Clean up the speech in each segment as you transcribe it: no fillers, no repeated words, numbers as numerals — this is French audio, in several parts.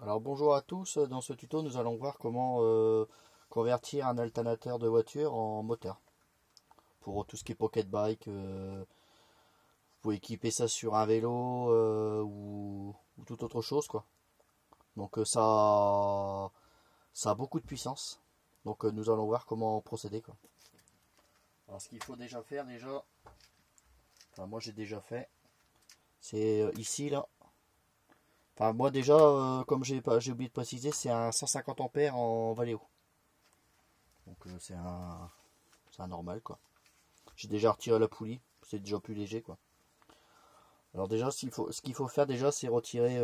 Alors bonjour à tous, dans ce tuto nous allons voir comment convertir un alternateur de voiture en moteur. Pour tout ce qui est pocket bike, vous pouvez équiper ça sur un vélo ou toute autre chose quoi. Donc ça a beaucoup de puissance. Donc nous allons voir comment procéder quoi. Alors ce qu'il faut déjà faire enfin moi j'ai déjà fait, c'est ici là. Enfin moi déjà comme j'ai oublié de préciser, c'est un 150 ampères en Valeo. Donc c'est un normal quoi. J'ai déjà retiré la poulie, c'est déjà plus léger quoi. Alors déjà ce qu'il faut faire déjà c'est retirer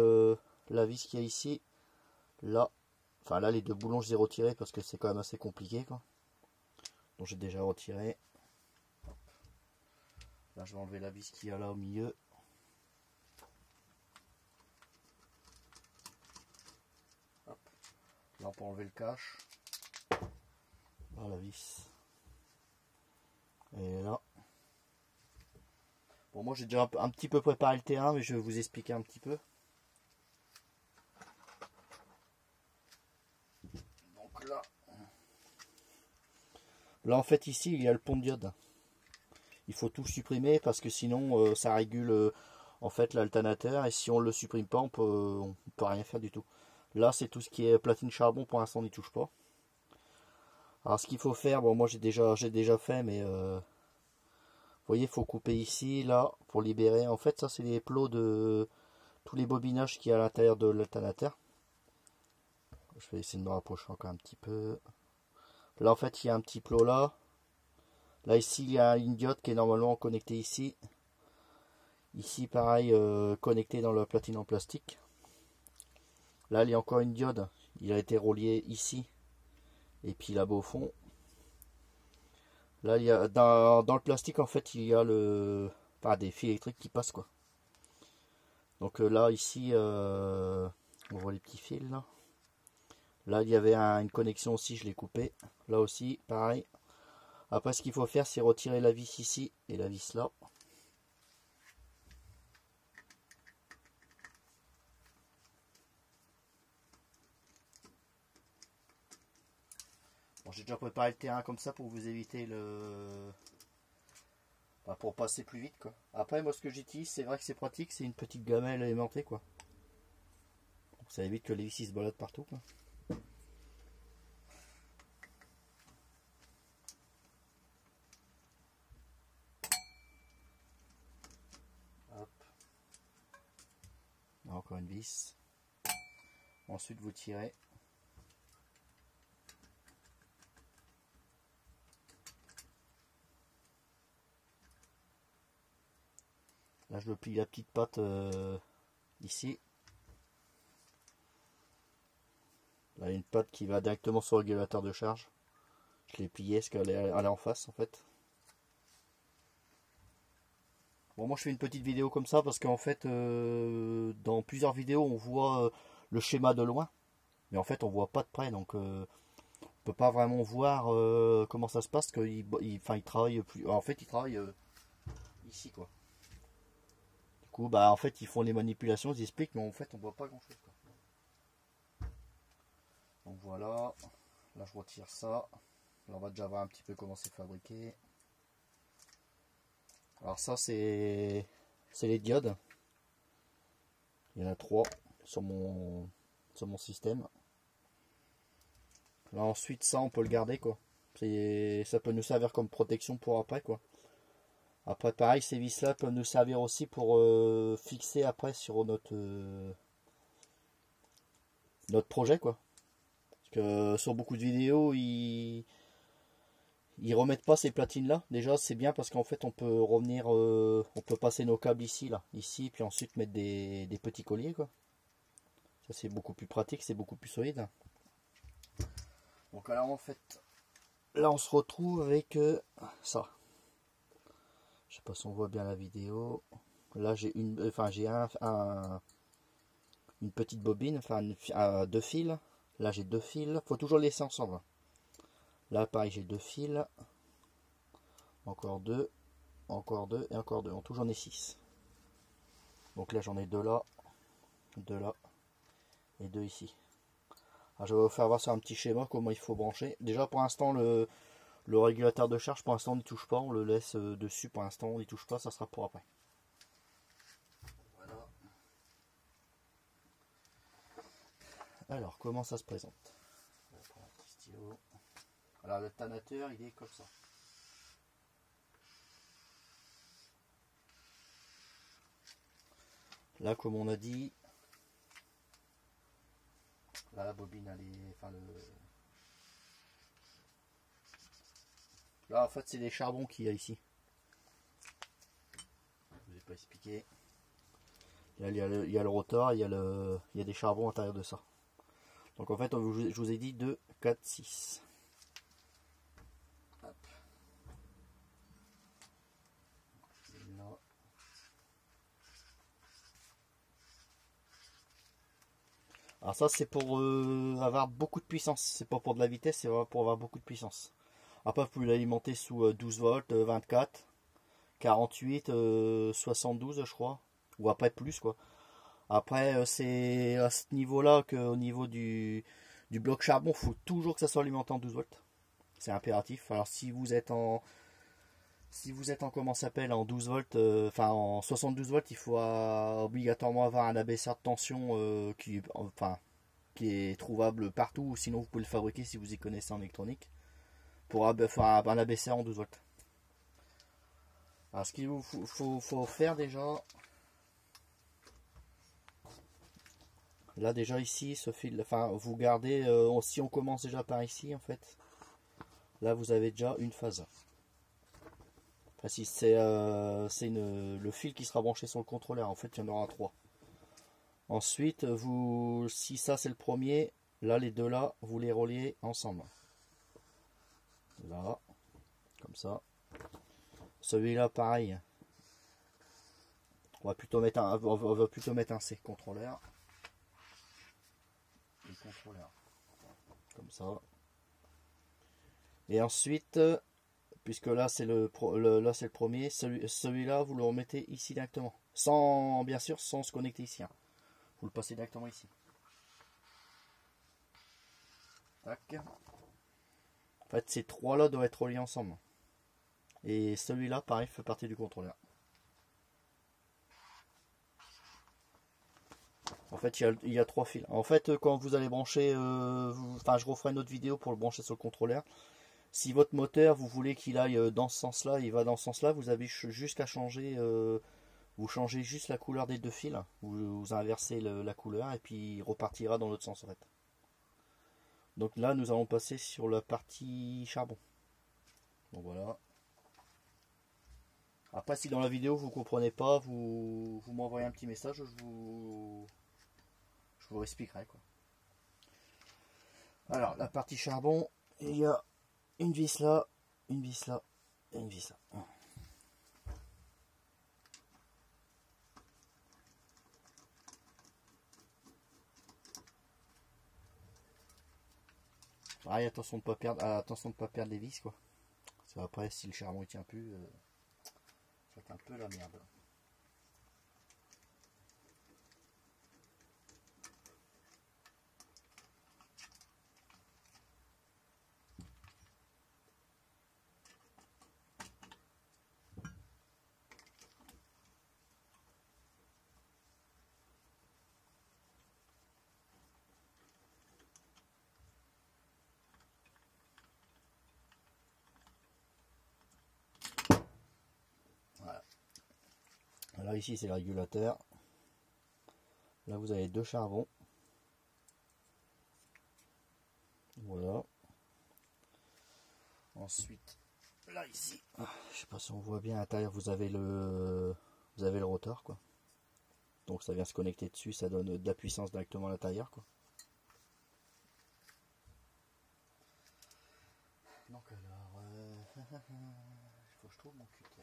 la vis qu'il y a ici, là. Enfin là les deux boulons je les ai retirés parce que c'est quand même assez compliqué quoi. Donc j'ai déjà retiré. Là je vais enlever la vis qu'il y a là au milieu. Hop. Là on peut enlever le cache. Là la vis. Et là. Bon moi j'ai déjà un petit peu préparé le terrain mais je vais vous expliquer un petit peu. Donc là en fait ici il y a le pont de diode. Il faut tout supprimer parce que sinon ça régule en fait l'alternateur et si on le supprime pas on peut rien faire du tout. Là c'est tout ce qui est platine charbon, pour l'instant on n'y touche pas. Alors ce qu'il faut faire, bon moi j'ai déjà fait mais vous voyez il faut couper ici, là pour libérer. En fait ça c'est les plots de tous les bobinages qu'il y a à l'intérieur de l'alternateur. Je vais essayer de me rapprocher encore un petit peu. Là en fait il y a un petit plot là. Là ici il y a une diode qui est normalement connectée ici. Ici pareil connecté dans la platine en plastique. Là il y a encore une diode. Il a été relié ici. Et puis là-bas au fond. Là il y a dans le plastique en fait il y a des fils électriques qui passent quoi. Donc là ici on voit les petits fils là. Là il y avait une connexion aussi, je l'ai coupé. Là aussi pareil. Après ce qu'il faut faire c'est retirer la vis ici et la vis là. Bon, j'ai déjà préparé le terrain comme ça pour vous éviter pour passer plus vite quoi. Après moi ce que j'utilise c'est vrai que c'est pratique, c'est une petite gamelle aimantée quoi. Donc, ça évite que les vis se baladent partout quoi. Hop. Encore une vis. Ensuite vous tirez. Là je me plie la petite patte ici. Là il y a une patte qui va directement sur le régulateur de charge. Je l'ai pliée parce qu'elle est en face en fait. Bon moi je fais une petite vidéo comme ça parce qu'en fait dans plusieurs vidéos on voit le schéma de loin. Mais en fait on voit pas de près donc on peut pas vraiment voir comment ça se passe il travaille plus. En fait il travaille ici quoi. Du coup bah en fait ils font les manipulations, ils expliquent mais en fait on voit pas grand chose quoi. Donc voilà, là je retire ça. Là on va déjà voir un petit peu comment c'est fabriqué. Alors ça c'est les diodes. Il y en a 3 sur mon système. Là ensuite ça on peut le garder quoi. Ça peut nous servir comme protection pour après quoi. Après pareil ces vis là peuvent nous servir aussi pour fixer après sur notre projet quoi. Parce que sur beaucoup de vidéos ils remettent pas ces platines là. Déjà c'est bien parce qu'en fait on peut revenir on peut passer nos câbles ici là, ici puis ensuite mettre des petits colliers quoi. Ça c'est beaucoup plus pratique, c'est beaucoup plus solide. Donc alors en fait là on se retrouve avec ça. Je sais pas si on voit bien la vidéo. Là j'ai une petite bobine, deux fils. Là j'ai deux fils. Faut toujours les laisser ensemble. Là pareil j'ai deux fils. Encore deux et encore deux. En tout j'en ai 6. Donc là j'en ai deux là et 2 ici. Alors, je vais vous faire voir sur un petit schéma comment il faut brancher. Déjà pour l'instant le régulateur de charge, pour l'instant on n'y touche pas, on le laisse dessus pour l'instant, on n'y touche pas, ça sera pour après. Voilà. Alors comment ça se présente? On va prendre un petit stylo. Alors le tanateur il est comme ça. Là comme on a dit, là la bobine elle est, enfin là en fait c'est des charbons qu'il y a ici. Je vous ai pas expliqué. Là, il y a le rotor, il y a des charbons à l'intérieur de ça. Donc en fait je vous ai dit 2, 4, 6. Hop. Là. Alors ça c'est pour avoir beaucoup de puissance, c'est pas pour de la vitesse, c'est pour avoir beaucoup de puissance. Après vous pouvez l'alimenter sous 12 volts, 24, 48, 72 je crois, ou après plus quoi. Après c'est à ce niveau là qu'au niveau du bloc charbon, il faut toujours que ça soit alimenté en 12 volts. C'est impératif. Alors si vous êtes en comment ça s'appelle en 12 volts, enfin en 72 volts, il faut obligatoirement avoir un abaisseur de tension qui est trouvable partout, ou sinon vous pouvez le fabriquer si vous y connaissez en électronique, pour faire un abaisseur en 12 volts. Alors ce qu'il faut faire déjà, là déjà ici, ce fil, enfin vous gardez, si on commence déjà par ici en fait, là vous avez déjà une phase. Enfin si c'est le fil qui sera branché sur le contrôleur, en fait il y en aura 3. Ensuite, si ça c'est le premier, là les deux là, vous les reliez ensemble. Là, comme ça. Celui-là pareil. On va plutôt mettre un C, contrôleur. Et contrôleur. Comme ça. Et ensuite, puisque là c'est le premier, celui-là vous le remettez ici directement. Bien sûr, sans se connecter ici. Hein. Vous le passez directement ici. Tac. En fait, ces trois-là doivent être reliés ensemble. Et celui-là, pareil, fait partie du contrôleur. En fait, il y a 3 fils. En fait, quand vous allez brancher, je referai une autre vidéo pour le brancher sur le contrôleur. Si votre moteur, vous voulez qu'il aille dans ce sens-là, il va dans ce sens-là, vous avez juste à changer, vous changez juste la couleur des 2 fils. Vous inversez la couleur et puis il repartira dans l'autre sens en fait. Donc là, nous allons passer sur la partie charbon. Donc voilà. Après, si dans la vidéo vous ne comprenez pas, vous m'envoyez un petit message, je vous expliquerai quoi. Alors, la partie charbon, il y a une vis là, une vis là et une vis là. Pareil, attention de pas perdre les vis quoi. Parce après, si le charbon il tient plus, ça va être un peu la merde. Là ici c'est le régulateur. Là vous avez 2 charbons. Voilà. Ensuite, là ici, je sais pas si on voit bien à l'intérieur, vous avez le rotor quoi. Donc ça vient se connecter dessus, ça donne de la puissance directement à l'intérieur quoi. Donc alors, il faut que je trouve mon cutter.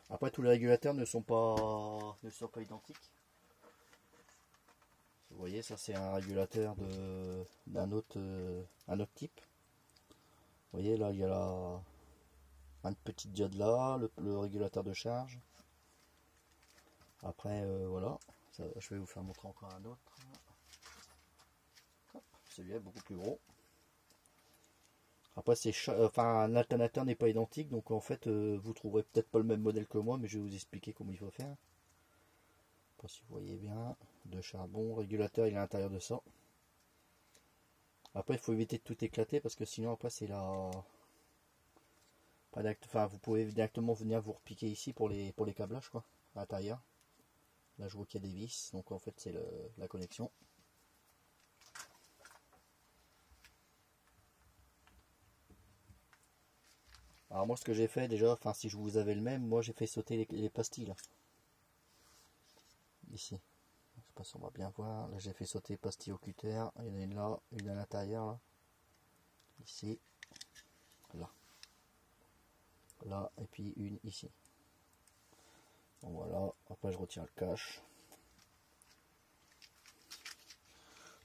Après tous les régulateurs ne sont pas identiques. Vous voyez, ça c'est un régulateur d'un autre type. Vous voyez là, il y a une petite diode là, le régulateur de charge. Après voilà, ça, je vais vous faire montrer encore un autre. Celui-là est beaucoup plus gros. Après c'est enfin un alternateur n'est pas identique, donc en fait vous trouverez peut-être pas le même modèle que moi, mais je vais vous expliquer comment il faut faire. Pas si vous voyez bien, de charbon, régulateur il est à l'intérieur de ça. Après il faut éviter de tout éclater parce que sinon après c'est la enfin vous pouvez directement venir vous repiquer ici pour les câblages quoi, à l'intérieur. Là je vois qu'il y a des vis, donc en fait c'est la connexion. Alors moi ce que j'ai fait déjà, enfin si je vous avais le même, moi j'ai fait sauter les pastilles là. Ici. Je sais pas si on va bien voir. Là j'ai fait sauter les pastilles au cutter. Il y en a une là, une à l'intérieur là. Ici. Là. Là et puis une ici. Bon voilà. Après je retire le cache.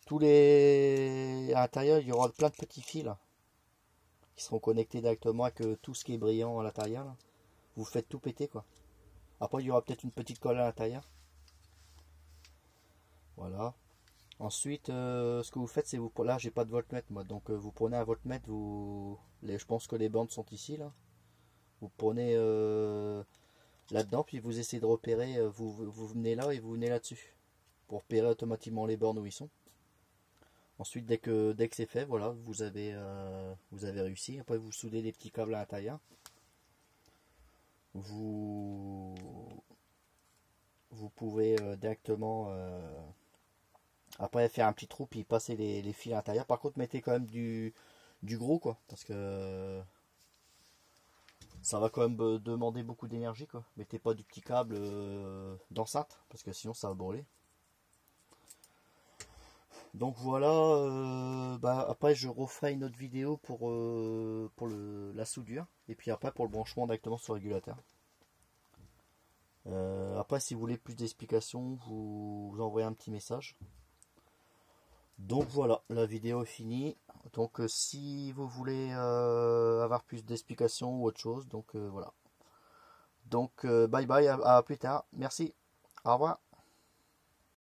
Tous les à l'intérieur il y aura plein de petits fils là, qui seront connectés directement avec tout ce qui est brillant à l'intérieur. Vous faites tout péter quoi. Après il y aura peut-être une petite colle à l'intérieur. Voilà. Ensuite, ce que vous faites, c'est vous. Là, j'ai pas de voltmètre moi, donc vous prenez un voltmètre. Je pense que les bandes sont ici là. Vous prenez là-dedans, puis vous essayez de repérer. Vous venez là et vous venez là-dessus pour repérer automatiquement les bornes où ils sont. Ensuite, dès que c'est fait, voilà, vous avez réussi. Après, vous soudez les petits câbles à l'intérieur. Vous pouvez directement après faire un petit trou puis passer les fils à l'intérieur. Par contre mettez quand même du gros quoi, parce que ça va quand même demander beaucoup d'énergie quoi. Mettez pas du petit câble d'enceinte parce que sinon ça va brûler. Donc voilà, après je referai une autre vidéo pour la soudure et puis après pour le branchement directement sur le régulateur. Après si vous voulez plus d'explications, vous envoyez un petit message. Donc voilà, la vidéo est finie. Donc si vous voulez avoir plus d'explications ou autre chose, donc voilà. Donc bye bye, à plus tard. Merci. Au revoir.